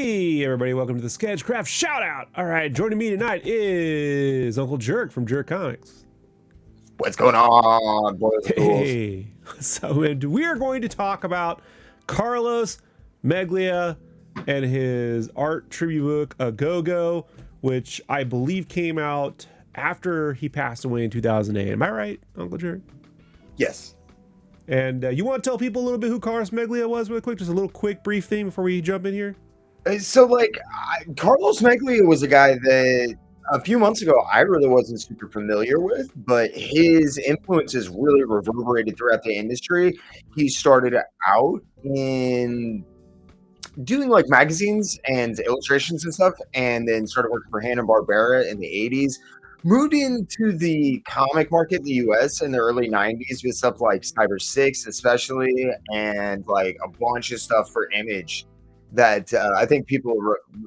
Hey everybody, welcome to the Sketchcraft shout out. All right, joining me tonight is Uncle Jerk from Jerk Comics. What's going on, boys and ghouls? Hey, so we are going to talk about Carlos Meglia and his art tribute book A-Go-Go, which I believe came out after he passed away in 2008. Am I right, Uncle Jerk? Yes. And you want to tell people a little bit who Carlos Meglia was real quick? Just a little quick brief thing before we jump in here. So, Carlos Meglia was a guy that a few months ago I really wasn't super familiar with, but his influences really reverberated throughout the industry. He started out in doing like magazines and illustrations and stuff, and then started working for Hanna-Barbera in the 80s. Moved into the comic market in the US in the early 90s with stuff like Cyber 6 especially, and like a bunch of stuff for Image that I think people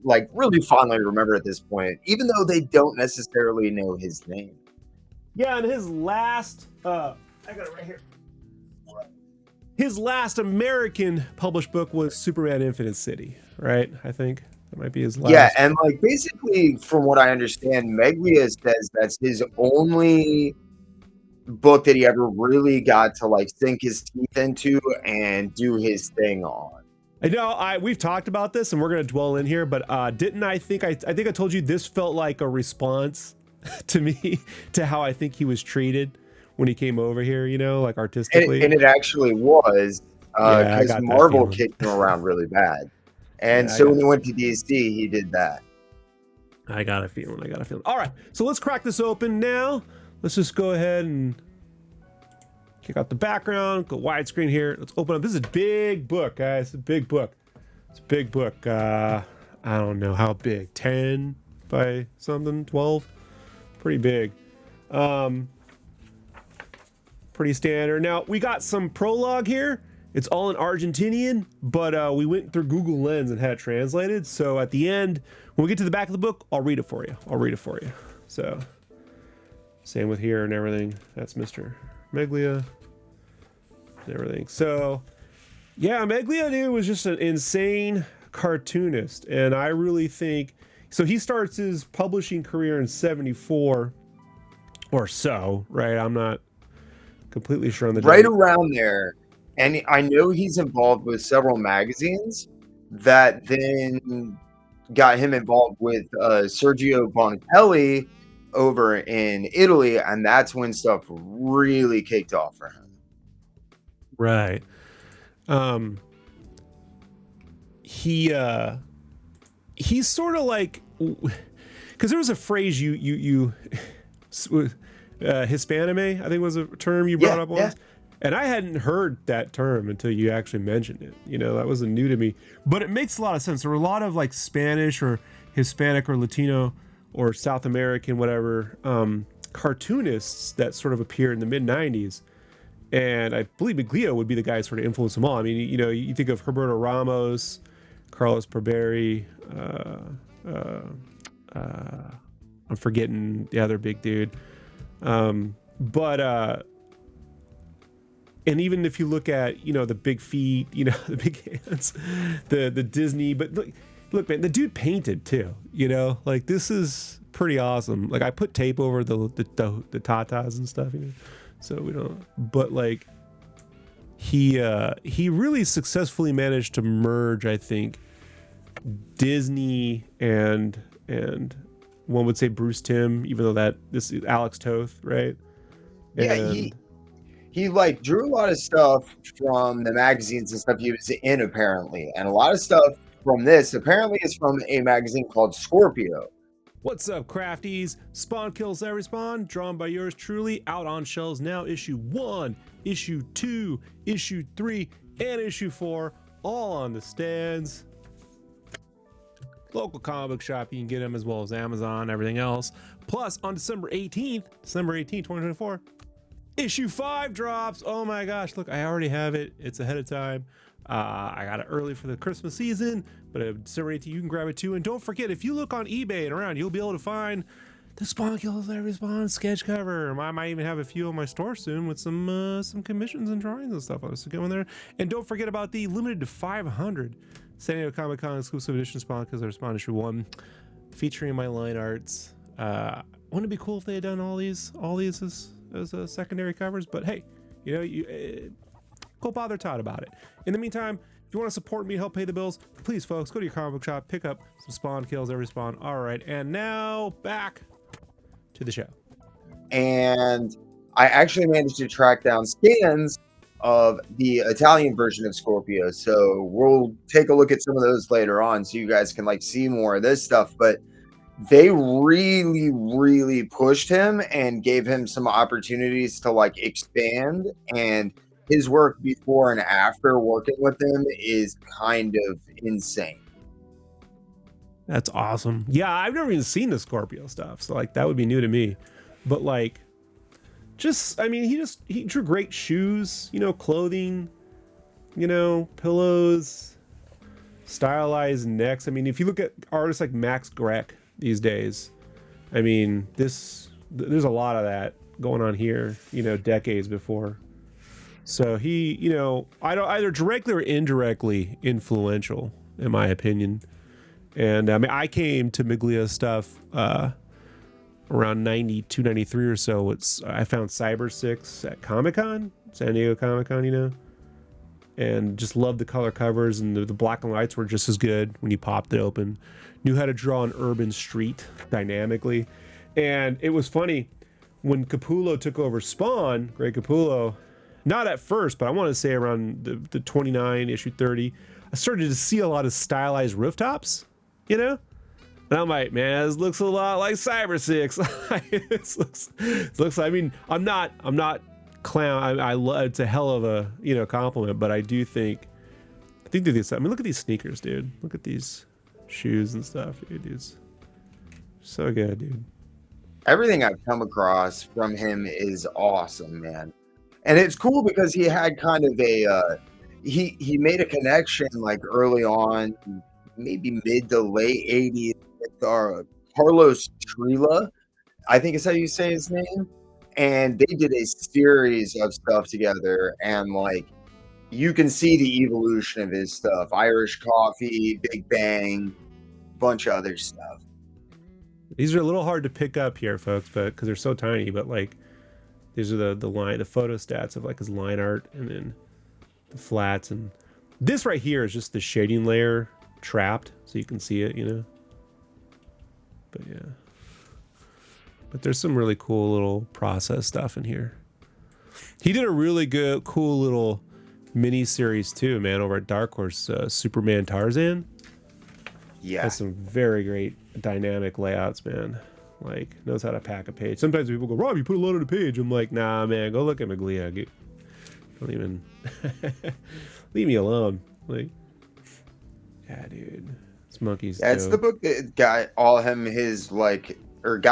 really fondly remember at this point, even though they don't necessarily know his name. Yeah, and his last, I got it right here. His last American published book was Superman Infinite City, right? I think that might be his last. Yeah, and like basically from what I understand, Meglia says that's his only book that he ever really got to like sink his teeth into and do his thing on. I know we've talked about this and we're going to dwell in here, but didn't I think I told you this felt like a response to me to how I think he was treated when he came over here, you know, like artistically. And it actually was because Marvel kicked him around really bad. And so when he went to DC, he did that. I got a feeling. All right, so let's crack this open now. Let's just go ahead and kick out the background, go widescreen here. Let's open up. This is a big book, guys. It's a big book. I don't know how big. 10 by something, 12. Pretty big. Pretty standard. Now, we got some prologue here. It's all in Argentinian, but we went through Google Lens and had it translated. So at the end, when we get to the back of the book, I'll read it for you. So, same with here and everything. That's Mr. Meglia and everything. So, yeah, Meglia, dude, was just an insane cartoonist. And I really think... So he starts his publishing career in 74 or so, right? I'm not completely sure on the... Right around there. And I know he's involved with several magazines that then got him involved with Sergio Bonatelli over in Italy, and that's when stuff really kicked off for him. Right. He's sort of like, because there was a phrase you Hispanime, I think was a term you brought up once. And I hadn't heard that term until you actually mentioned it. You know, that was new to me. But it makes a lot of sense. There were a lot of like Spanish or Hispanic or Latino or South American, whatever, cartoonists that sort of appeared in the mid-90s. And I believe Meglia would be the guy who sort of influenced them all. I mean, you know, you think of Roberto Ramos, Carlos Perberry, I'm forgetting the other big dude. And even if you look at, you know, the big feet, you know, the big hands, the Disney, but look, man, the dude painted too, you know, like this is pretty awesome. Like I put tape over the tatas and stuff, you know, so we don't, but like he really successfully managed to merge, I think, Disney and one would say Bruce Timm, even though this is Alex Toth, right? Yeah, he like drew a lot of stuff from the magazines and stuff he was in, apparently. And a lot of stuff from this apparently is from a magazine called Scorpio. What's up, crafties? Spawn Kills Every Spawn, drawn by yours truly, out on shelves now. Issue 1, issue 2, issue 3, and issue 4, all on the stands. Local comic book shop, you can get them as well as Amazon, everything else. Plus, on December 18th, 2024, issue 5 drops. Oh my gosh, look, I already have it. It's ahead of time. I got it early for the Christmas season, but December 18th, you can grab it too. And don't forget, if you look on eBay and around, you'll be able to find the Spawn Kills Every Spawn sketch cover. I might even have a few in my store soon with some commissions and drawings and stuff on it. So get one there. And don't forget about the limited to 500 San Diego Comic-Con exclusive edition Spawn because they're Spawn issue 1, featuring my line arts. Wouldn't it be cool if they had done all these as secondary covers? But hey, go bother Todd about it. In the meantime, if you want to support me, help pay the bills, please, folks, go to your comic book shop, pick up some Spawn kills every Spawn. All right, and now back to the show. And I actually managed to track down scans of the Italian version of Scorpio. So we'll take a look at some of those later on so you guys can see more of this stuff. But they really, really pushed him and gave him some opportunities to expand. And his work before and after working with them is kind of insane. That's awesome. Yeah, I've never even seen the Scorpio stuff, so that would be new to me. But he drew great shoes, clothing, pillows, stylized necks. I mean, if you look at artists like Max Grech these days, I mean, there's a lot of that going on here, decades before. So he, either directly or indirectly influential, in my opinion. And I came to Meglia stuff around 92, 93 or so. I found Cyber 6 at Comic-Con, San Diego Comic-Con, and just loved the color covers, and the black and whites were just as good when you popped it open. Knew how to draw an urban street dynamically. And it was funny, when Capullo took over Spawn, Greg Capullo, not at first, but I want to say around the 29, issue 30, I started to see a lot of stylized rooftops, And I'm like, man, this looks a lot like Cyber 6. It looks. I mean, I'm not clown. It's a hell of a compliment, but I do think they're this. I mean, look at these sneakers, dude. Look at these shoes and stuff, dude. It's so good, dude. Everything I've come across from him is awesome, man. And it's cool because he had kind of he made a connection early on, maybe mid to late 80s with Carlos Trila, I think is how you say his name. And they did a series of stuff together, and you can see the evolution of his stuff. Irish Coffee, Big Bang, bunch of other stuff. These are a little hard to pick up here, folks, but because they're so tiny, but these are the photo stats of his line art, and then the flats, and this right here is just the shading layer trapped so you can see it, But yeah. But there's some really cool little process stuff in here. He did a really good, cool little mini series too, man, over at Dark Horse, Superman Tarzan. Yeah. Has some very great dynamic layouts, man. Knows how to pack a page. Sometimes people go, Rob, you put a lot on a page. I'm like, nah, man, go look at Meglia. Don't even leave me alone. Yeah, dude. This monkey's dope. It's the book that got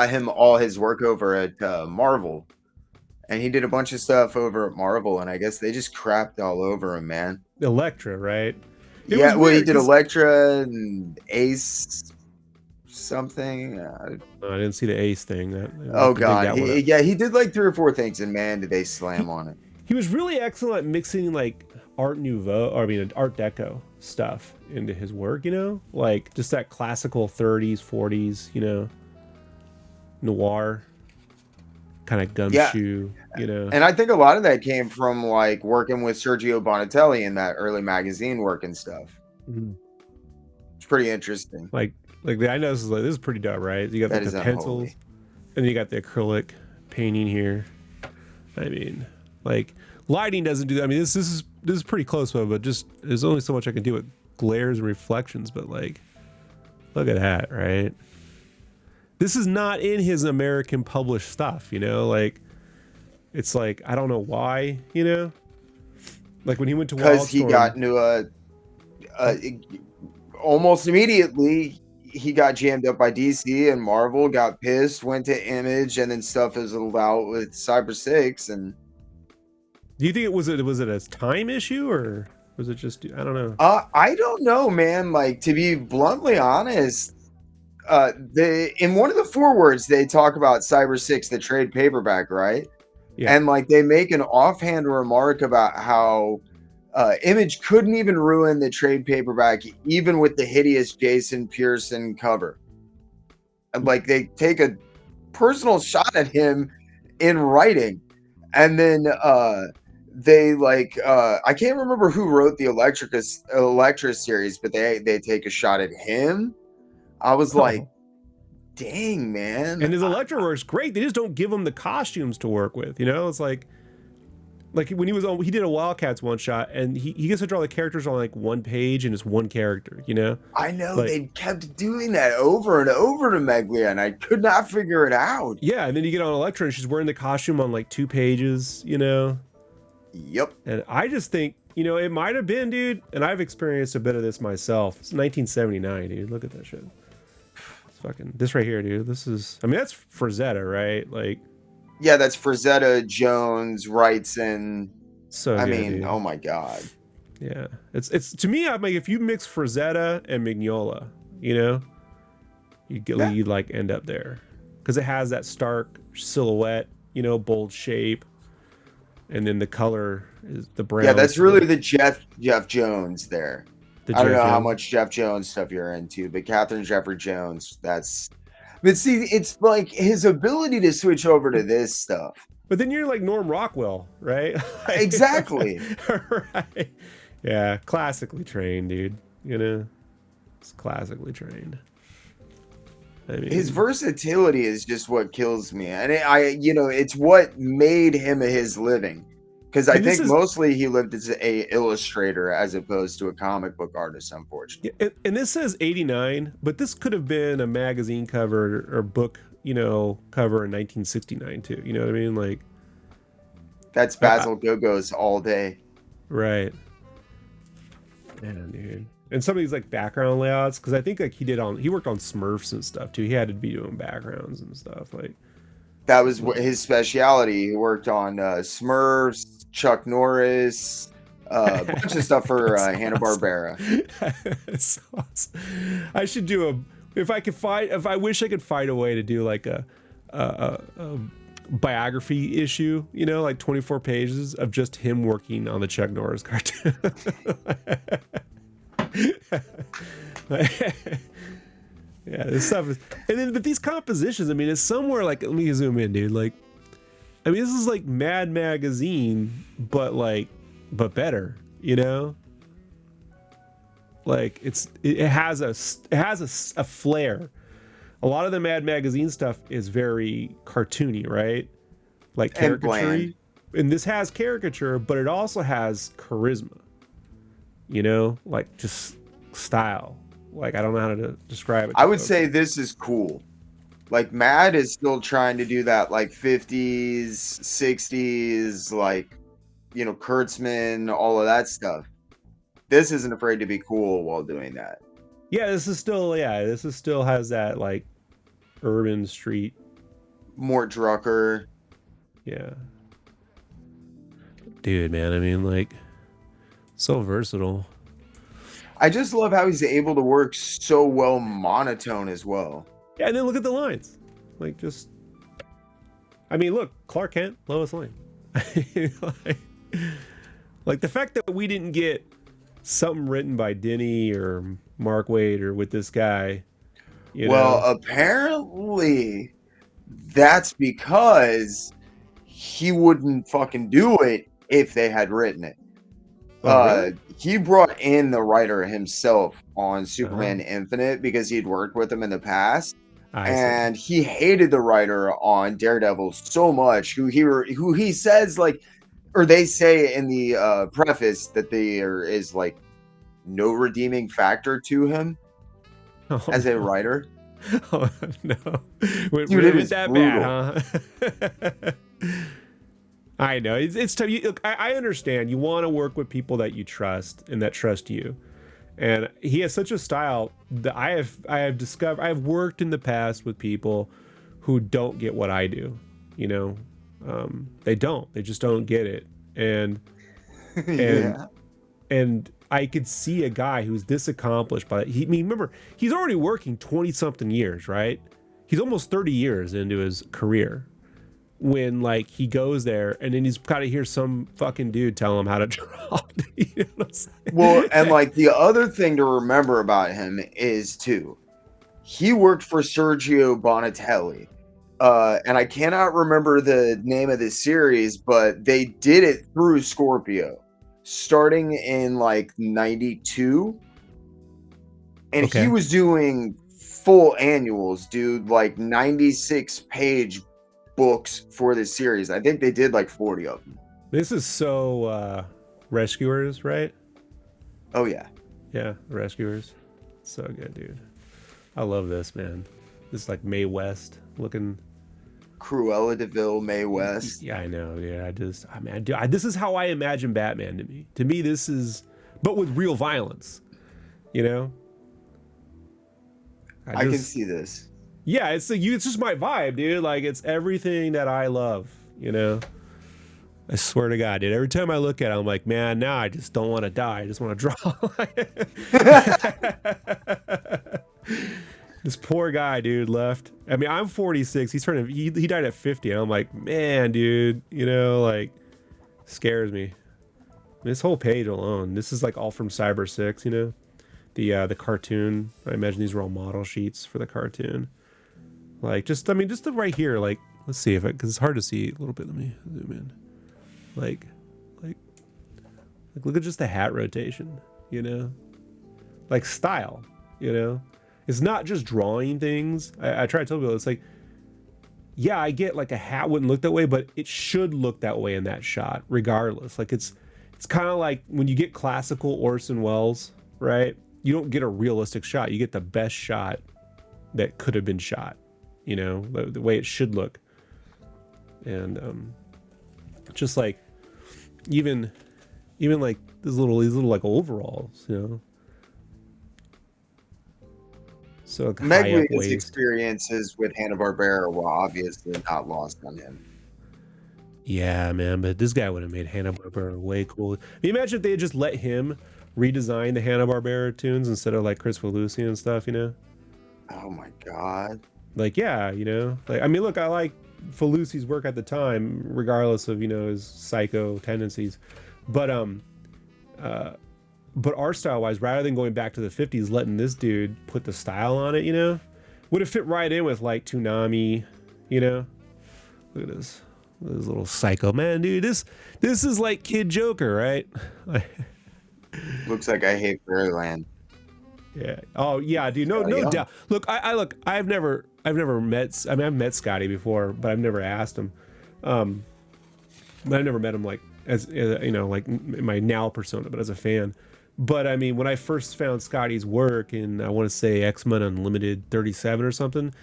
him all his work over at Marvel. And he did a bunch of stuff over at Marvel, and I guess they just crapped all over him, man. Electra, right? He did Electra and Ace something. I didn't see the Ace thing. God. He did 3 or 4 things, and man, did they slam on it. He was really excellent at mixing Art Deco stuff into his work, just that classical 30s, 40s, noir kind of gumshoe, And I think a lot of that came from working with Sergio Bonatelli in that early magazine work and stuff. Mm-hmm. It's pretty interesting. I know this is pretty dope, right? You got the pencils, and you got the acrylic painting here. I mean, lighting doesn't do that. I mean, this is pretty close, but just there's only so much I can do with glares and reflections. But look at that, right? This is not in his American published stuff, it's I don't know why, when he went to Wildstorm, because he got into almost immediately he got jammed up by DC, and Marvel got pissed, went to Image, and then stuff fizzled out with Cyber 6. And do you think was it a time issue, or was it just, I don't know? I don't know, man. To be bluntly honest, in one of the forewords they talk about Cyber 6, the trade paperback, right? Yeah. And they make an offhand remark about how Image couldn't even ruin the trade paperback, even with the hideous Jason Pearson cover. Like, they take a personal shot at him in writing, and then they I can't remember who wrote the Electra series, but they take a shot at him. I was like, dang, man. And his Electra works great. They just don't give him the costumes to work with. You know, it's like when he did a Wildcats one shot, and he gets to draw the characters on like one page, and it's one character. You know, I know, they kept doing that over and over to Meglia, and I could not figure it out. Yeah, and then you get on Electra, and she's wearing the costume on like 2 pages. You know. Yep. And I just think, you know, it might have been, dude. And I've experienced a bit of this myself. It's 1979, dude. Look at that shit. It's fucking this right here, dude. This is, I mean, that's Frazetta, right? Like. Yeah, that's Frazetta, Jones, Wrightson. So I good, mean, dude. oh my god. Yeah, it's to me. I'm like, if you mix Frazetta and Mignola, you know, you'd like end up there because it has that stark silhouette, you know, bold shape, and then the color is the brown. Yeah, that's really the Jeff Jones there. I don't know how much Jeff Jones stuff you're into, but Catherine Jeffrey Jones, that's. But see, it's like his ability to switch over to this stuff. But then you're like Norm Rockwell, right? Exactly. Right. Yeah, classically trained, dude. You know, it's classically trained. I mean, his versatility is just what kills me, and it's what made him his living. Because I think mostly he lived as a illustrator as opposed to a comic book artist, unfortunately. Yeah, and this says 89, but this could have been a magazine cover or book, you know, cover in 1969 too. You know what I mean? Like, that's Basil Go-Go's all day. Right. Yeah, dude. And some of these like background layouts, because I think like he worked on Smurfs and stuff too. He had to be doing backgrounds and stuff like. That was his specialty. He worked on Smurfs, Chuck Norris, a bunch of stuff for Hanna-Barbera. That's awesome. I should do if I wish I could find a way to do like a biography issue, you know, like 24 pages of just him working on the Chuck Norris cartoon. Yeah, this stuff is, and then but these compositions, I mean, it's somewhere like, let me zoom in, dude. Like, I mean, this is like Mad Magazine, but better, you know. Like it has a flair. A lot of the Mad Magazine stuff is very cartoony, right? Like caricature. And this has caricature, but it also has charisma. You know, like just style. Like, I don't know how to describe it. I would say this is cool. Like, Mad is still trying to do that, like 50s, 60s, like, you know, Kurtzman, all of that stuff. This isn't afraid to be cool while doing that. Yeah, this is still has that like urban street. Mort Drucker. Yeah. Dude, man, I mean, like, so versatile. I just love how he's able to work so well monotone as well. Yeah, and then look at the lines. Like, just, I mean, look, Clark Kent, Lois Lane. like the fact that we didn't get something written by Denny or Mark Waid or with this guy. Well, apparently that's because he wouldn't fucking do it if they had written it. Really? He brought in the writer himself on Superman Infinite because he'd worked with him in the past. And he hated the writer on Daredevil so much, who he says, like, or they say in the preface that there is like no redeeming factor to him as a writer. Oh no. Dude, it is that brutal. Bad, huh? I know it's tough. Look, I understand. You want to work with people that you trust and that trust you. And he has such a style that I have discovered. I have worked in the past with people who don't get what I do. You know, they just don't get it. And and I could see a guy who's this accomplished by remember, he's already working 20 something years, right? He's almost 30 years into his career. when like he goes there and then he's got to hear some fucking dude tell him how to draw. You know what I'm saying? Well, and like the other thing to remember about him is too, he worked for Sergio Bonatelli. And I cannot remember the name of this series, but they did it through Scorpio, starting in like 92. And Okay. he was doing full annuals, dude, like 96-page books for this series. I think they did like 40 of them. This is so Rescuers, right? Oh, yeah. Yeah, Rescuers. So good, dude. I love this, man. This is like Mae West looking. Cruella de Vil, Mae West. Yeah, I know. Yeah, this is how I imagine Batman to me. To me, this is, but with real violence, you know? I can see this. Yeah, it's just my vibe, dude. Like, it's everything that I love, you know? I swear to God, dude. Every time I look at it, I'm like, man, now I just don't want to die. I just want to draw. This poor guy, dude, left. I mean, I'm 46. He died at 50. And I'm like, man, dude, you know, like, scares me. This whole page alone. This is like all from Cyber 6, you know? The cartoon. I imagine these are all model sheets for the cartoon. Like, just the right here, like, let's see if because it's hard to see a little bit. Let me zoom in. Like, look at just the hat rotation, you know? Like, style, you know? It's not just drawing things. I try to tell people, it's like, yeah, I get like a hat wouldn't look that way, but it should look that way in that shot, regardless. Like, it's kind of like when you get classical Orson Welles, right? You don't get a realistic shot. You get the best shot that could have been shot, you know, the way it should look. And just like even like these little like overalls, you know. So Meglia's experiences with Hanna-Barbera were obviously not lost on him. Yeah, man, but this guy would have made Hanna-Barbera way cool. Imagine if they had just let him redesign the Hanna-Barbera tunes instead of like Chris Felucci and stuff, you know? Oh my God. Like, yeah, you know? Like, I mean, look, I like Felucci's work at the time, regardless of, you know, his psycho tendencies. But art style wise, rather than going back to the 50s, letting this dude put the style on it, you know, would have fit right in with like Toonami, you know. Look at this little psycho man, dude. This is like Kid Joker, right? Looks like I hate Fairyland. Yeah. Oh yeah, dude. No doubt. Look, I've never met. I mean, I've met Scotty before, but I've never asked him. But I've never met him like as you know, like in my now persona, but as a fan. But I mean, when I first found Scotty's work in, I want to say X-Men Unlimited 37 or something,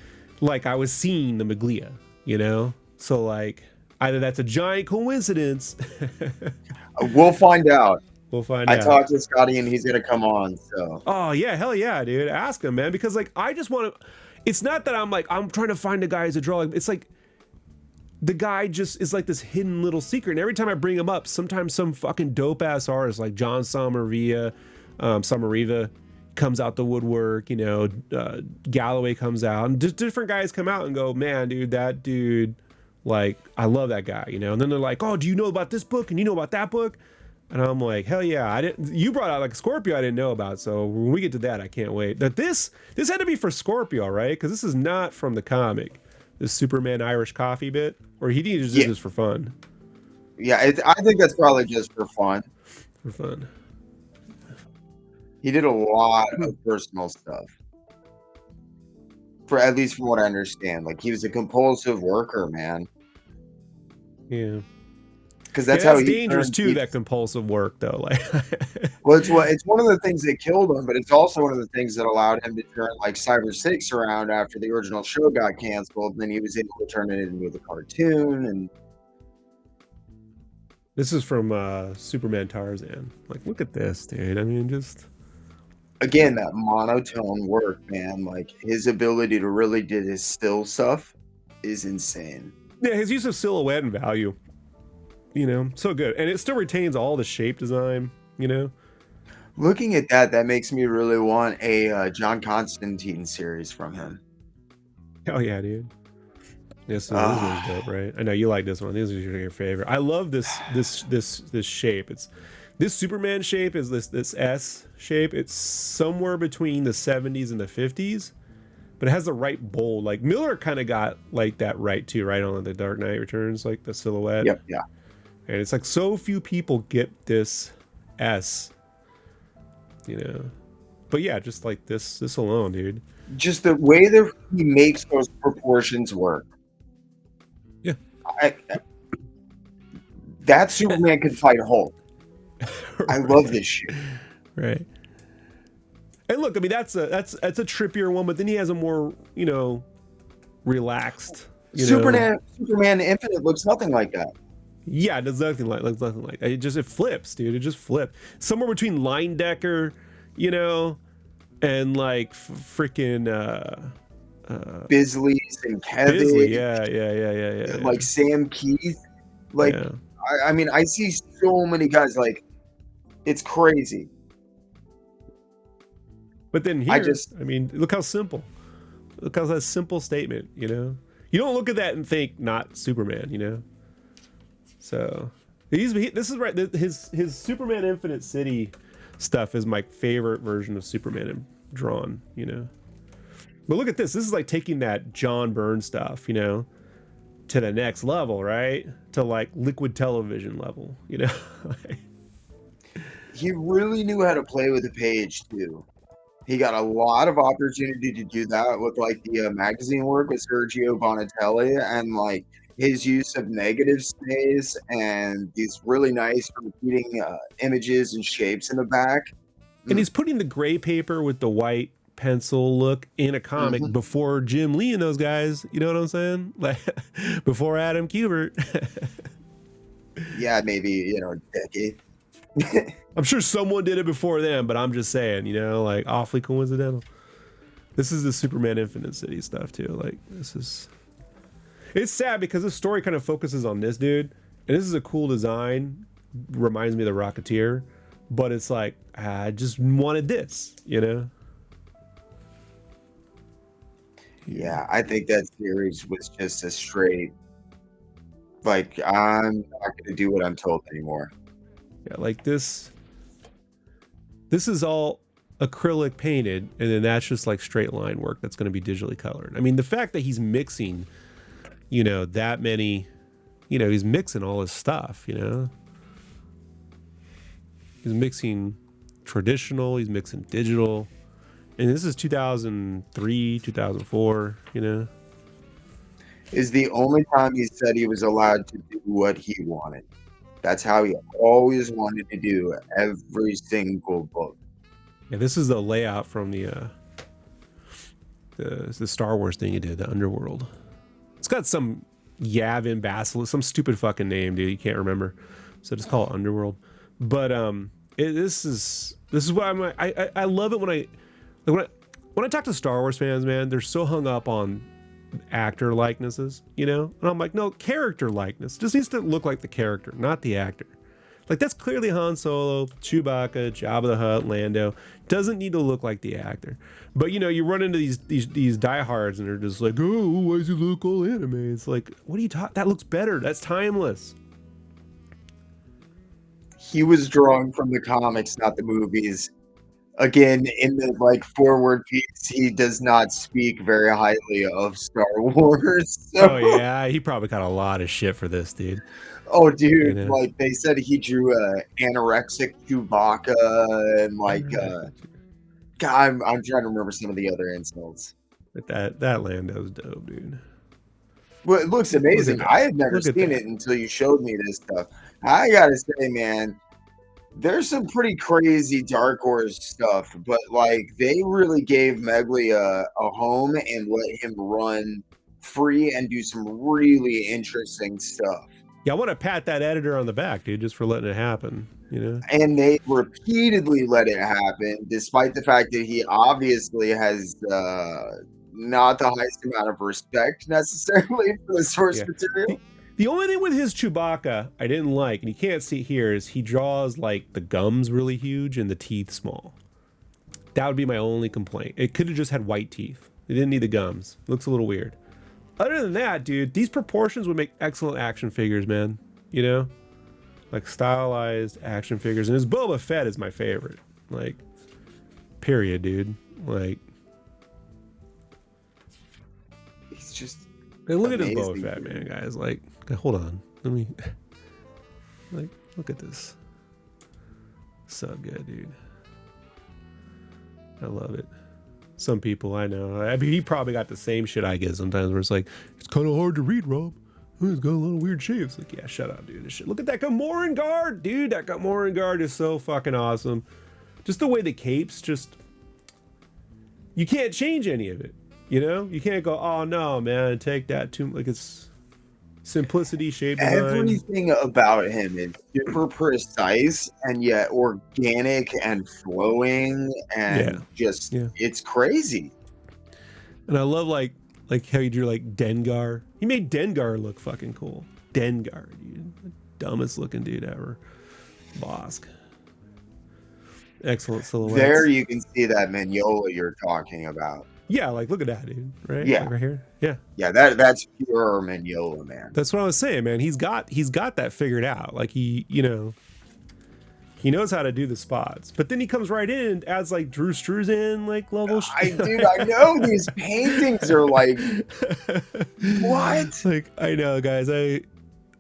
like I was seeing the Meglia, you know? So like, either that's a giant coincidence. We'll find out. We'll find out. I talked to Scotty and he's going to come on, so. Oh yeah, hell yeah, dude. Ask him, man. Because like, I just want to, it's not that I'm trying to find a guy who's a drawer. It's like, the guy just is like this hidden little secret, and every time I bring him up, sometimes some fucking dope ass artist like John Samariva comes out the woodwork, you know, Galloway comes out, and just different guys come out and go, man, dude, that dude, like, I love that guy, you know. And then they're like, oh, do you know about this book and you know about that book? And I'm like, hell yeah, you brought out like Scorpio I didn't know about, so when we get to that, I can't wait. But this had to be for Scorpio, right? Because this is not from the comic. This Superman Irish coffee bit, or he just did this for fun. Yeah, I think that's probably just for fun. For fun. He did a lot of personal stuff. For at least from what I understand, like he was a compulsive worker, man. Yeah. Because that's how he dangerous too. That compulsive work, though, like. Well, it's one of the things that killed him, but it's also one of the things that allowed him to turn like Cyber 6 around after the original show got canceled. And then he was able to turn it into the cartoon. And this is from Superman Tarzan. Like, look at this, dude. I mean, just again, that monotone work, man. Like his ability to really do his still stuff is insane. Yeah, his use of silhouette and value. You know, so good. And it still retains all the shape design, you know? Looking at that makes me really want a John Constantine series from him. Hell yeah, dude. This one's dope, right? I know you like this one. This is your favorite. I love this shape. This Superman shape is this S shape. It's somewhere between the 70s and the 50s, but it has the right bold. Like Miller kind of got like that right too, right on the Dark Knight Returns, like the silhouette. Yep, yeah. And it's like so few people get this S, you know. But yeah, just like this alone, dude. Just the way that he makes those proportions work. Yeah. That Superman could fight Hulk. Right. I love this shit. Right. And look, I mean that's a trippier one, but then he has a more, you know, relaxed. Superman Infinite looks nothing like that. Yeah, it does nothing like that. It flips, dude. It just flipped. Somewhere between Line Decker, you know, and like freaking Bisley's and Kevin. Bisley, yeah. Like Sam Keith. Like yeah. I mean, I see so many guys, like it's crazy. But then here, I mean, look how simple. Look how that simple statement, you know. You don't look at that and think not Superman, you know. So this is right. His Superman Infinite City stuff is my favorite version of Superman drawn, you know. But look at this. This is like taking that John Byrne stuff, you know, to the next level, right? To like liquid television level, you know. He really knew how to play with the page too. He got a lot of opportunity to do that with like the magazine work with Sergio Bonatelli and like his use of negative space and these really nice repeating images and shapes in the back. And he's putting the gray paper with the white pencil look in a comic before Jim Lee and those guys. You know what I'm saying? Like before Adam Kubert. Yeah, maybe, you know, a decade. I'm sure someone did it before them, but I'm just saying, you know, like awfully coincidental. This is the Superman Infinite City stuff too. Like it's sad because the story kind of focuses on this dude, and this is a cool design. Reminds me of the Rocketeer, but it's like I just wanted this, you know. Yeah, I think that series was just a straight, like, I'm not going to do what I'm told anymore. Yeah, like this is all acrylic painted, and then that's just like straight line work that's going to be digitally colored. I mean, the fact that he's mixing, you know, that many, you know, he's mixing all his stuff, you know. He's mixing traditional, he's mixing digital. And this is 2003, 2004, you know. Is the only time he said he was allowed to do what he wanted. That's how he always wanted to do every single book. Yeah, this is the layout from the Star Wars thing he did, the Underworld. It's got some Yavin Basilisk, some stupid fucking name, dude. You can't remember, so just call it Underworld. But this is what I'm. I love it when I talk to Star Wars fans, man. They're so hung up on actor likenesses, you know, and I'm like, no, character likeness just needs to look like the character, not the actor. Like that's clearly Han Solo, Chewbacca, Jabba the Hutt, Lando. Doesn't need to look like the actor. But you know, you run into these diehards and they're just like, oh, why does he look all anime? It's like, what are you talking? That looks better. That's timeless. He was drawing from the comics, not the movies. Again, in the like forward piece, he does not speak very highly of Star Wars. So. Oh yeah, he probably got a lot of shit for this, dude. Oh, dude, you know? Like they said he drew anorexic Chewbacca and like God, I'm trying to remember some of the other insults. But that Lando's dope, dude. Well, it looks amazing. I had never seen it until you showed me this stuff. I gotta say, man, there's some pretty crazy Dark Horse stuff, but like they really gave Meglia a home and let him run free and do some really interesting stuff. Yeah, I want to pat that editor on the back, dude, just for letting it happen, you know? And they repeatedly let it happen, despite the fact that he obviously has not the highest amount of respect necessarily for the source material. The only thing with his Chewbacca I didn't like, and you can't see it here, is he draws like the gums really huge and the teeth small. That would be my only complaint. It could have just had white teeth. They didn't need the gums. It looks a little weird. other than that, dude, these proportions would make excellent action figures, man. You know, like stylized action figures. And his Boba Fett is my favorite. Like, period, dude. Like, He's just look at this amazing, Boba Fett, dude. man, guys. Like, hold on, let me. Like, look at this. So good, dude. I love it. Some people I know. I mean, he probably got the same shit I get sometimes, where it's like, it's kind of hard to read, Rob. He's got a little weird shapes. Like, yeah, shut up, dude. This shit. Look at that Gamoran guard, dude. That Gamoran guard is so fucking awesome. Just the way the capes, just, you can't change any of it. You know, you can't go, oh no, man, take that too. Like, it's simplicity, shape design. Everything about him is super precise and yet organic and flowing and it's crazy. And I love like how you drew like Dengar. He made Dengar look fucking cool. Dengar, dude. The dumbest looking dude ever. Bosk. Excellent silhouettes. There you can see that Mignola you're talking about. Yeah, like look at that, dude. Right? Yeah. Like right here. Yeah. Yeah, that's pure Mignola, man. That's what I was saying, man. He's got that figured out. Like he knows how to do the spots. But then he comes right in and adds like Drew Struzan like level shit. I know these paintings are like what? Like, I know, guys.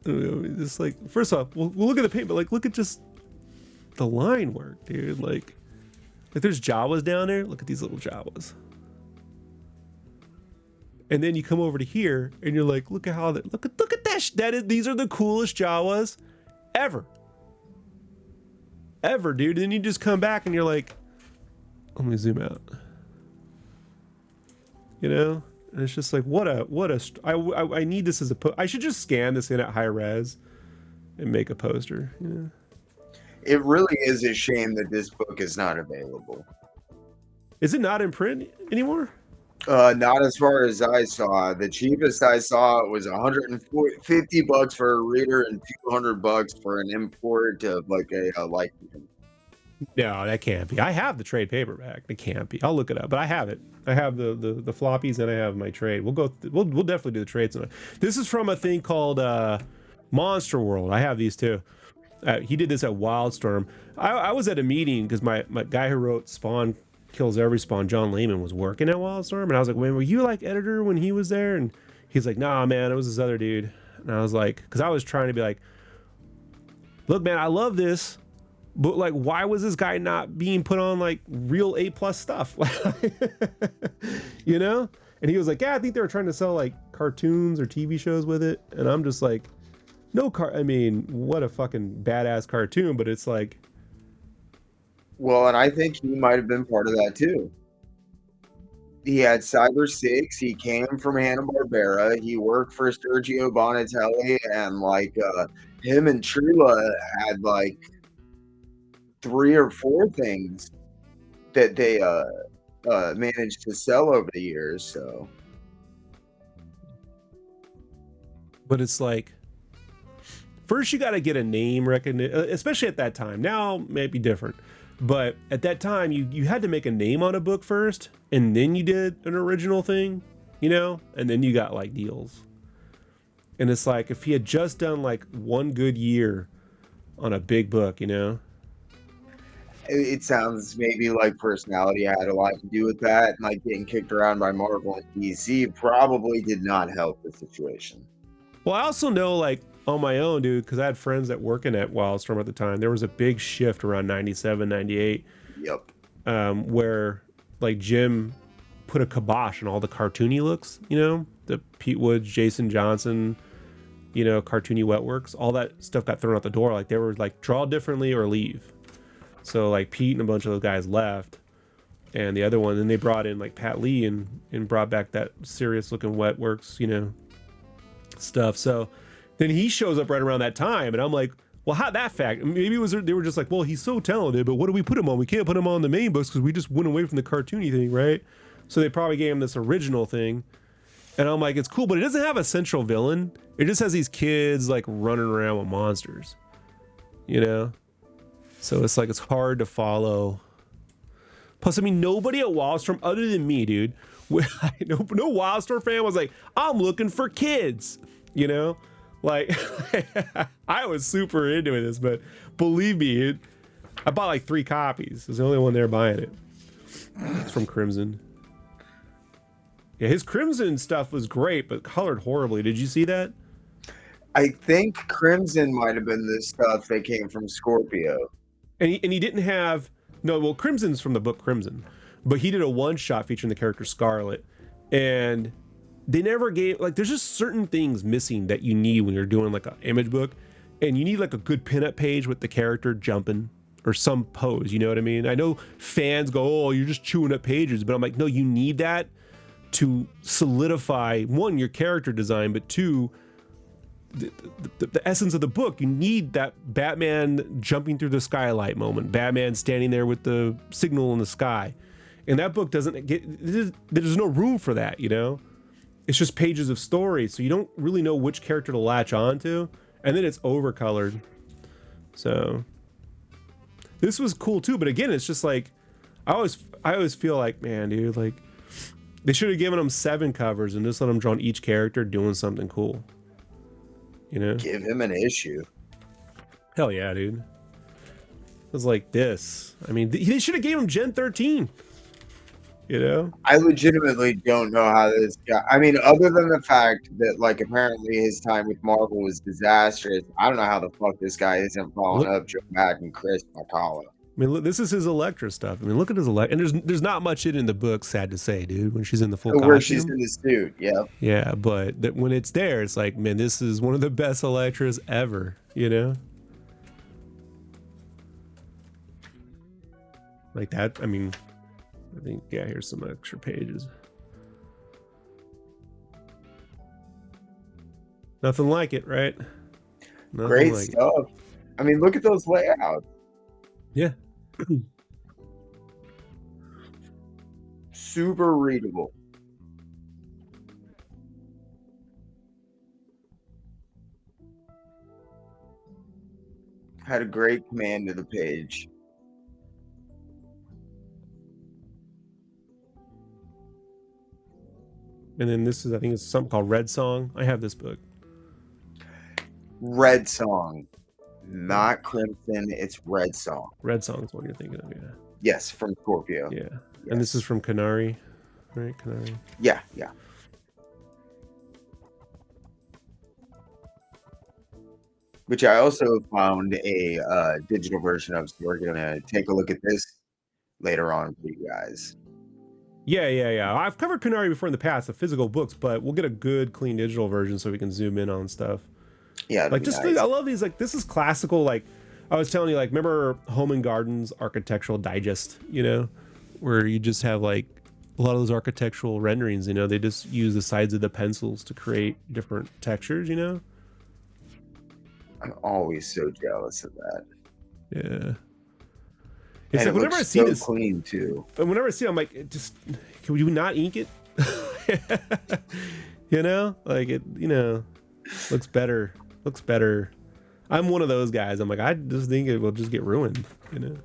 Just like, first off, we'll look at the paint, but like look at just the line work, dude. Like there's Jawas down there. Look at these little Jawas. And then you come over to here and you're like, look at how that, look at that. These are the coolest Jawas ever, dude. And then you just come back and you're like, let me zoom out, you know? And it's just like, I need this as I should just scan this in at high res and make a poster. You know? It really is a shame that this book is not available. Is it not in print anymore? Not as far as I saw. The cheapest I saw was $150 for a reader and $200 for an import of like a like. No, that can't be. I have the trade paperback. It can't be. I'll look it up, but I have it. I have the floppies and I have my trade. We'll definitely do the trades. This is from a thing called Monster World. I have these too. He did this at Wildstorm. I was at a meeting because my guy who wrote Spawn Kills Every Spawn, John Layman, was working at Wildstorm, and I was like, "Man, were you like editor when he was there?" And he's like, "Nah, man, it was this other dude." And I was like, because I was trying to be like, "Look, man, I love this, but like, why was this guy not being put on like real A+ stuff?" You know? And he was like, "Yeah, I think they were trying to sell like cartoons or TV shows with it." And I'm just like, I mean, what a fucking badass cartoon, but it's like. Well, and I think he might have been part of that too. He had Cyber 6. He came from Hanna-Barbera. He worked for Sergio Bonatelli, and like him and Trila had like 3 or 4 things that they managed to sell over the years. So, but it's like, first you got to get a name recognition, especially at that time. Now maybe different. But at that time, you had to make a name on a book first, and then you did an original thing, you know? And then you got, like, deals. And it's like, if he had just done, like, one good year on a big book, you know? it sounds maybe like personality had a lot to do with that. And, like, getting kicked around by Marvel and DC probably did not help the situation. Well, I also know, like, on my own, dude, because I had friends that working at Wildstorm at the time. There was a big shift around 97, 98. Yep. Where, like, Jim put a kibosh on all the cartoony looks, you know? The Pete Woods, Jason Johnson, you know, cartoony Wetworks. All that stuff got thrown out the door. Like, they were, like, draw differently or leave. So, like, Pete and a bunch of those guys left. And the other one, then they brought in, like, Pat Lee and brought back that serious-looking Wetworks, you know, stuff. So then he shows up right around that time, and I'm like, well, how that fact? Maybe it was they were just like, well, he's so talented, but what do we put him on? We can't put him on the main books because we just went away from the cartoony thing, right? So they probably gave him this original thing, and I'm like, it's cool, but it doesn't have a central villain. It just has these kids like running around with monsters, you know? So it's like, it's hard to follow. Plus, I mean, nobody at Wildstorm, other than me, dude, No Wildstorm fan was like, I'm looking for kids, you know, like I was super into this, but believe me, I bought like 3 copies. I was the only one there buying it. It's from Crimson. Yeah, his Crimson stuff was great, but colored horribly. Did you see that? I think Crimson might have been the stuff that came from Scorpio. And he didn't have no. Well, Crimson's from the book Crimson, but he did a one shot featuring the character Scarlet, and they never gave like. There's just certain things missing that you need when you're doing like an image book, and you need like a good pinup page with the character jumping or some pose. You know what I mean? I know fans go, "Oh, you're just chewing up pages," but I'm like, no, you need that to solidify one your character design, but two. The essence of the book. You need that Batman jumping through the skylight moment, Batman standing there with the signal in the sky, and that book doesn't get, there's no room for that, you know. It's just pages of story, so you don't really know which character to latch on to, and then it's overcolored. So this was cool too, but again, it's just like I always feel like, man, dude, like they should have given him 7 covers and just let him draw on each character doing something cool. You know, give him an issue. Hell yeah, dude. It was like this. I mean, they should have gave him Gen 13. You know, I legitimately don't know how this guy. I mean, other than the fact that like apparently his time with Marvel was disastrous. I don't know how the fuck this guy isn't following up Joe Mack and Chris McCullough. I mean, look, this is his Electra stuff. I mean, look at his Electra, and there's not much in the book. Sad to say, dude, when she's in the full costume. Where she's in the suit, yeah. Yeah, but that when it's there, it's like, man, this is one of the best Electras ever. You know, like that. I mean, I think yeah. Here's some extra pages. Nothing like it, right? Nothing Great like stuff. It. I mean, look at those layouts. Yeah. Super readable. Had a great command of the page. And then this is, I think it's something called Red Song. I have this book. Red Song. Not Crimson, it's Red Song. Red Song is what you're thinking of, yeah. Yes, from Scorpio. Yeah. Yes. And this is from Canary, right? Canary. Yeah, yeah. Which I also found a digital version of, so we're gonna take a look at this later on for you guys. Yeah. I've covered Canary before in the past, the physical books, but we'll get a good, clean digital version so we can zoom in on stuff. Yeah, like just nice. I love these. Like this is classical. Like I was telling you, like remember Home and Gardens Architectural Digest, you know, where you just have like a lot of those architectural renderings. You know, they just use the sides of the pencils to create different textures. You know, I'm always so jealous of that. Yeah, it's and like whenever I see so this, clean too. And whenever I see it, I'm like, just can you not ink it? You know, like it. You know, looks better. Looks better. I'm one of those guys. I'm like, I just think it will just get ruined, you know.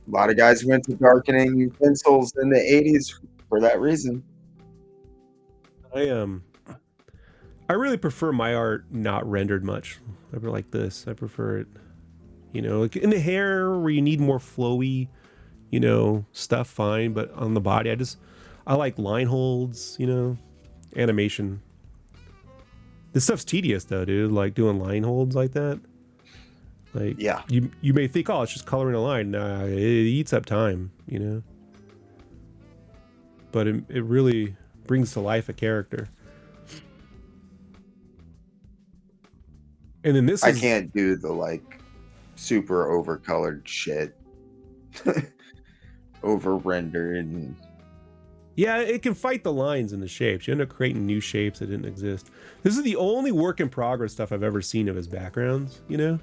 A lot of guys went to darkening pencils in the 80s for that reason. I really prefer my art not rendered much. I like this. I prefer it, you know, like in the hair where you need more flowy, you know, stuff, fine. But on the body, I like line holds, you know, animation. This stuff's tedious though, dude. Like doing line holds like that. Like, yeah, you may think, oh, it's just coloring a line. Nah, it eats up time, you know. But it really brings to life a character. And then this I can't do the like super overcolored shit, over rendered. And yeah, it can fight the lines and the shapes. You end up creating new shapes that didn't exist. This is the only work in progress stuff I've ever seen of his backgrounds, you know?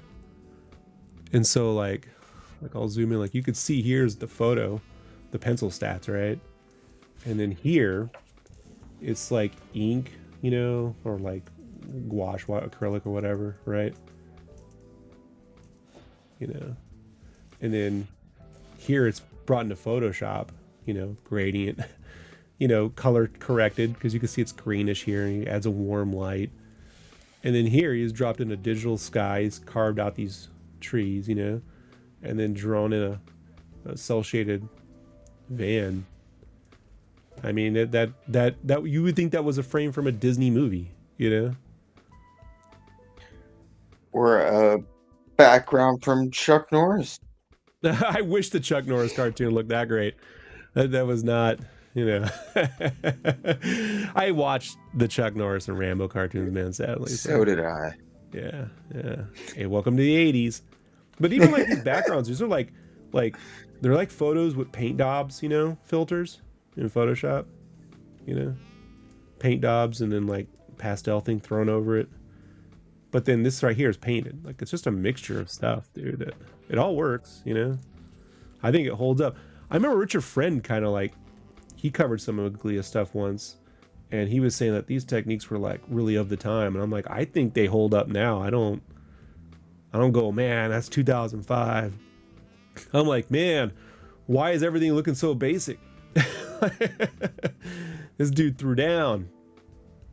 And so like I'll zoom in, like you could see here's the photo, the pencil stats, right? And then here, it's like ink, you know, or like gouache, acrylic or whatever, right? You know? And then here it's brought into Photoshop, you know, gradient. color corrected because you can see it's greenish here, and he adds a warm light. And then here he's dropped in a digital sky. He's carved out these trees, and then drawn in a cell shaded van. I mean, that you would think that was a frame from a Disney movie, Or a background from Chuck Norris. I wish the Chuck Norris cartoon looked that great. That was not, I watched the Chuck Norris and Rambo cartoons, man, sadly. So did I. Yeah. Hey, welcome to the 80s. But even like these backgrounds, these are like they're like photos with paint daubs, filters in Photoshop, paint daubs and then like pastel thing thrown over it. But then this right here is painted. Like, it's just a mixture of stuff, dude. It all works, I think it holds up. I remember Richard Friend kind of like, he covered some of Meglia stuff once, and he was saying that these techniques were like really of the time. And I'm like, I think they hold up now. I don't go, man, that's 2005. I'm like, man, why is everything looking so basic? This dude threw down.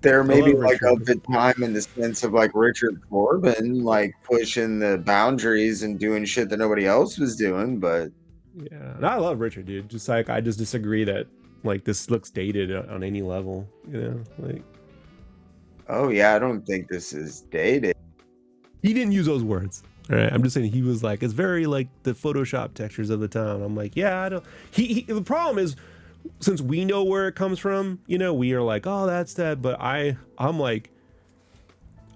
They're maybe like of the time in the sense of like Richard Corbin, like pushing the boundaries and doing shit that nobody else was doing. But yeah, and I love Richard, dude. Just like, I just disagree that like this looks dated on any level, like. Oh yeah, I don't think this is dated. He didn't use those words. All right, I'm just saying he was like, it's very like the Photoshop textures of the time. I'm like, yeah, I don't. He the problem is, since we know where it comes from, we are like, oh, that's that. But I'm like,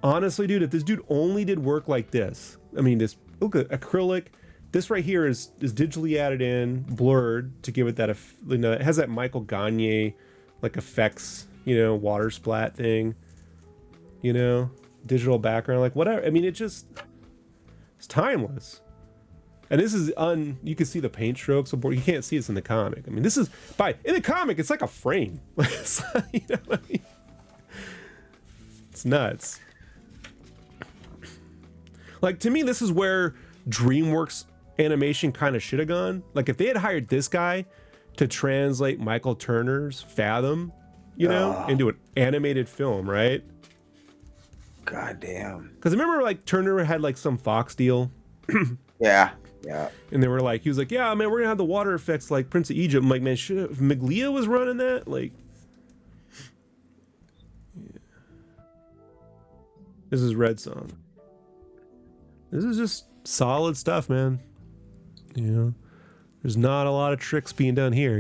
honestly, dude, if this dude only did work like this, I mean, this look at acrylic, this right here is digitally added in, blurred to give it that, it has that Michael Gagne like effects, water splat thing, digital background, like whatever. I mean, it's timeless. And this is you can see the paint strokes. You can't see this in the comic. I mean, this is in the comic, it's like a frame. It's, what I mean? It's nuts. Like, to me, this is where DreamWorks animation kind of should have gone. Like, if they had hired this guy to translate Michael Turner's Fathom, into an animated film, right? God damn. Because I remember, like, Turner had like some Fox deal. Yeah. And they were like, he was like, yeah, man, we're gonna have the water effects like Prince of Egypt. I'm like, man, if Meglia was running that, like, yeah. This is Red Song. This is just solid stuff, man. There's not a lot of tricks being done here,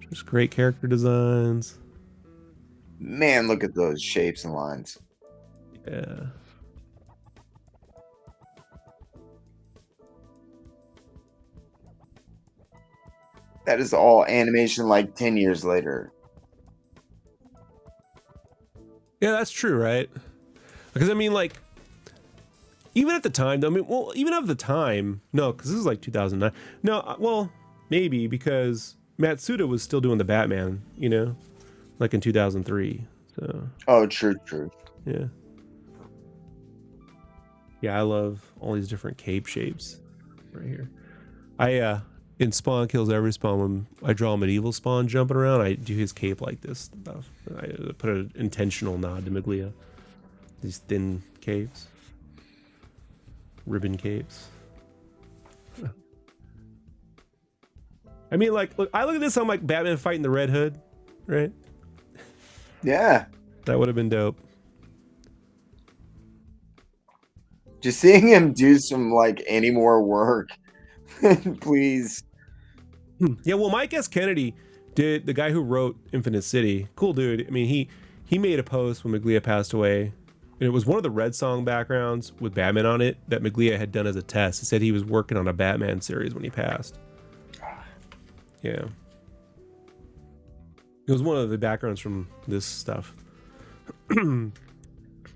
Just great character designs. Man, look at those shapes and lines. Yeah. That is all animation like 10 years later. Yeah, that's true, right? Because I mean, like, even at the time, no, because this is like 2009. No, well, maybe because Matsuda was still doing the Batman, like in 2003. So. Oh, true. Yeah. Yeah, I love all these different cape shapes right here. In Spawn Kills Every Spawn, when I draw a medieval Spawn jumping around, I do his cape like this stuff. I put an intentional nod to Meglia. These thin capes. Ribbon capes. I mean, like, look, I look at this, I'm like Batman fighting the Red Hood, right? Yeah. That would have been dope. Just seeing him do some, like, any more work, please. Yeah, well, Mike S. Kennedy did, the guy who wrote Infinite City, cool dude. I mean, he made a post when Meglia passed away, and it was one of the Red Song backgrounds with Batman on it that Meglia had done as a test. He said he was working on a Batman series when he passed. Yeah. It was one of the backgrounds from this stuff.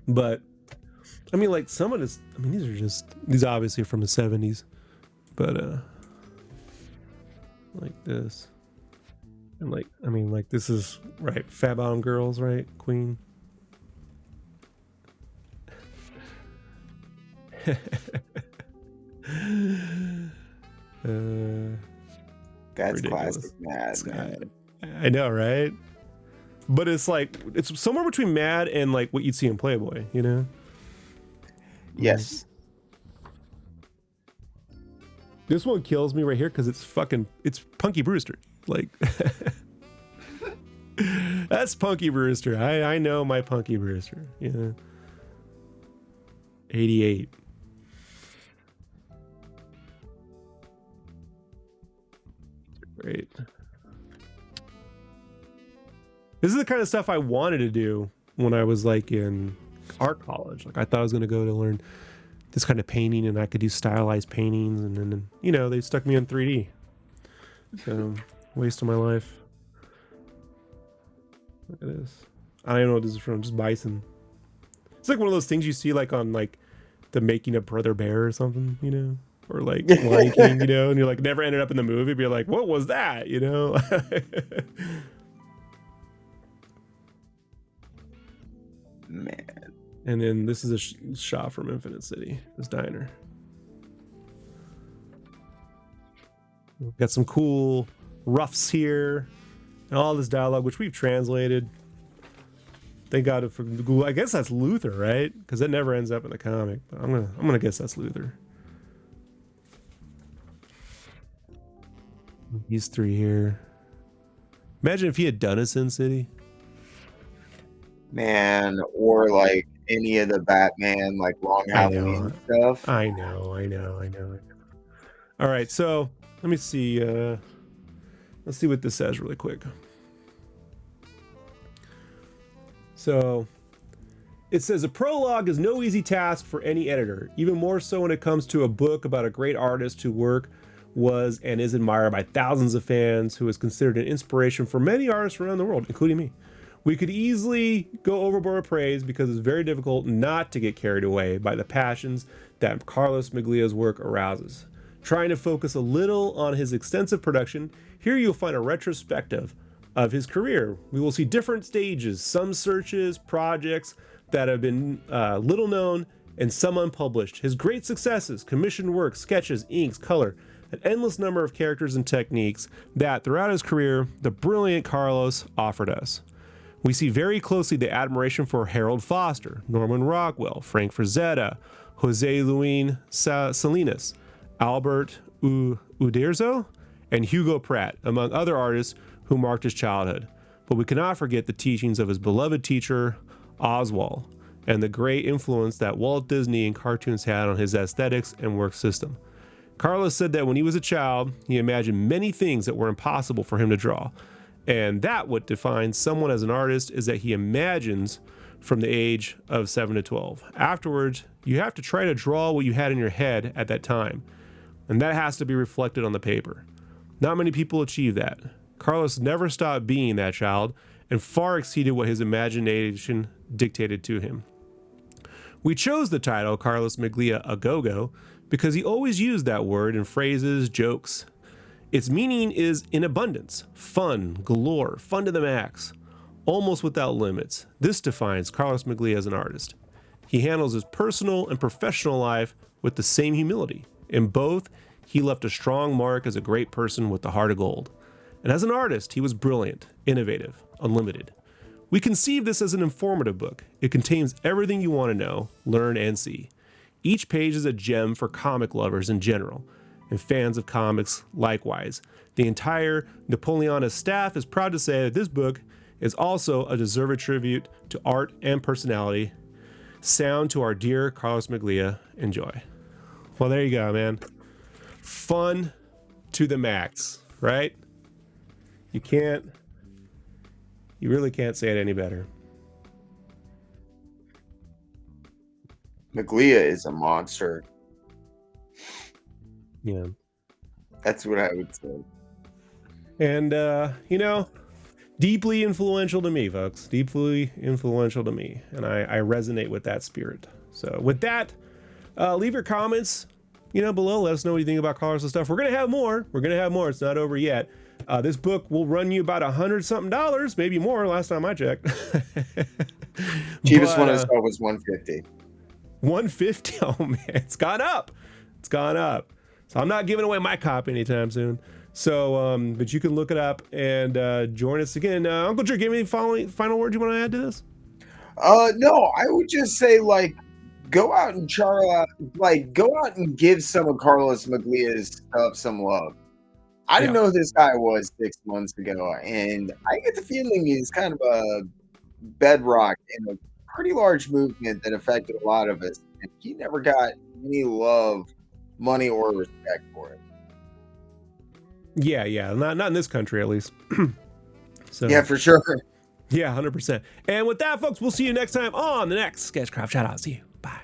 But, I mean, like, some of this, I mean, these obviously are from the 70s, but, like this. And like, I mean, like, this is, right, Fat Bottom Girls, right? Queen. That's ridiculous. classic mad, man. I know, right? But it's like, it's somewhere between Mad and like what you'd see in Playboy, you know? Yes. This one kills me right here because it's Punky Brewster. Like, that's Punky Brewster. I know my Punky Brewster. Yeah. 88. Great. This is the kind of stuff I wanted to do when I was like in art college. Like I thought I was going to go to learn this kind of painting and I could do stylized paintings, and then, you know, they stuck me in 3D. So, waste of my life. Look at this. I don't know what this is from, just bison. It's like one of those things you see like on like the making of Brother Bear or something, you know? Or like Lion King, you know? And you're like never ended up in the movie, but you're like, what was that, you know? Man. And then this is a shot from Infinite City, this diner. We've got some cool roughs here and all this dialogue, which we've translated. Thank God for Google. I guess that's Luther, right? Because that never ends up in the comic. But I'm gonna guess that's Luther. These three here. Imagine if he had done a Sin City. Man, or like any of the Batman, like Long Halloween stuff. I know. All right, so let me see. Let's see what this says really quick. So it says a prologue is no easy task for any editor, even more so when it comes to a book about a great artist whose work was and is admired by thousands of fans, who is considered an inspiration for many artists around the world, including me. We could easily go overboard with praise because it's very difficult not to get carried away by the passions that Carlos Meglia's work arouses. Trying to focus a little on his extensive production, here you'll find a retrospective of his career. We will see different stages, some searches, projects that have been little known, and some unpublished. His great successes, commissioned work, sketches, inks, color, an endless number of characters and techniques that, throughout his career, the brilliant Carlos offered us. We see very closely the admiration for Harold Foster, Norman Rockwell, Frank Frazetta, Jose Luis Salinas, Albert Uderzo, and Hugo Pratt, among other artists who marked his childhood. But we cannot forget the teachings of his beloved teacher, Oswald, and the great influence that Walt Disney and cartoons had on his aesthetics and work system. Carlos said that when he was a child, he imagined many things that were impossible for him to draw. And that what defines someone as an artist is that he imagines from the age of 7 to 12. Afterwards, you have to try to draw what you had in your head at that time. And that has to be reflected on the paper. Not many people achieve that. Carlos never stopped being that child and far exceeded what his imagination dictated to him. We chose the title Carlos Meglia A-Go-Go because he always used that word in phrases, jokes. Its meaning is in abundance, fun, galore, fun to the max, almost without limits. This defines Carlos Meglia as an artist. He handles his personal and professional life with the same humility. In both, he left a strong mark as a great person with the heart of gold. And as an artist, he was brilliant, innovative, unlimited. We conceive this as an informative book. It contains everything you want to know, learn, and see. Each page is a gem for comic lovers in general, and fans of comics likewise. The entire Napoleonist staff is proud to say that this book is also a deserved tribute to art and personality. Sound to our dear Carlos Meglia. Enjoy. Well, there you go, man. Fun to the max, right? You really can't say it any better. Meglia is a monster. Yeah. That's what I would say. And, deeply influential to me, folks. Deeply influential to me. And I resonate with that spirit. So with that, leave your comments, below. Let us know what you think about Carlos and stuff. We're going to have more. It's not over yet. This book will run you about $100-something, maybe more last time I checked. Cheapest one I saw was $150. $150? Oh, man. It's gone up. So I'm not giving away my copy anytime soon. So, but you can look it up and join us again. Uncle Jerk, give me any final words you want to add to this? No, I would just say like go out and go out and give some of Carlos Meglia's stuff some love. I didn't know who this guy was 6 months ago, and I get the feeling he's kind of a bedrock in a pretty large movement that affected a lot of us. And he never got any love, money, or respect for it. Yeah, not in this country at least. So yeah, for sure. Yeah, 100%. And with that, folks, we'll see you next time on the next Sketchcraft. Shout out. See you. Bye.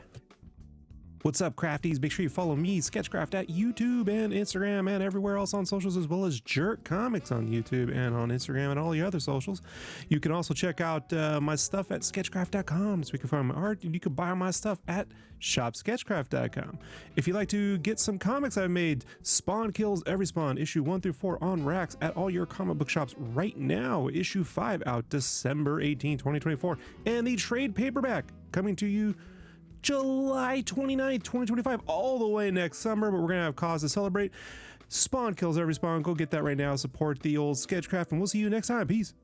What's up, crafties? Make sure you follow me, Sketchcraft, at YouTube and Instagram and everywhere else on socials, as well as Jerk Comics on YouTube and on Instagram and all the other socials. You can also check out my stuff at sketchcraft.com, so you can find my art, and you can buy my stuff at shopsketchcraft.com. If you'd like to get some comics I've made, Spawn Kills Every Spawn, issue 1 through 4 on racks at all your comic book shops right now. Issue 5 out December 18, 2024. And the trade paperback coming to you July 29th, 2025, all the way next summer, but we're going to have cause to celebrate. Spawn Kills Every Spawn. Go get that right now. Support the old Sketchcraft, and we'll see you next time. Peace.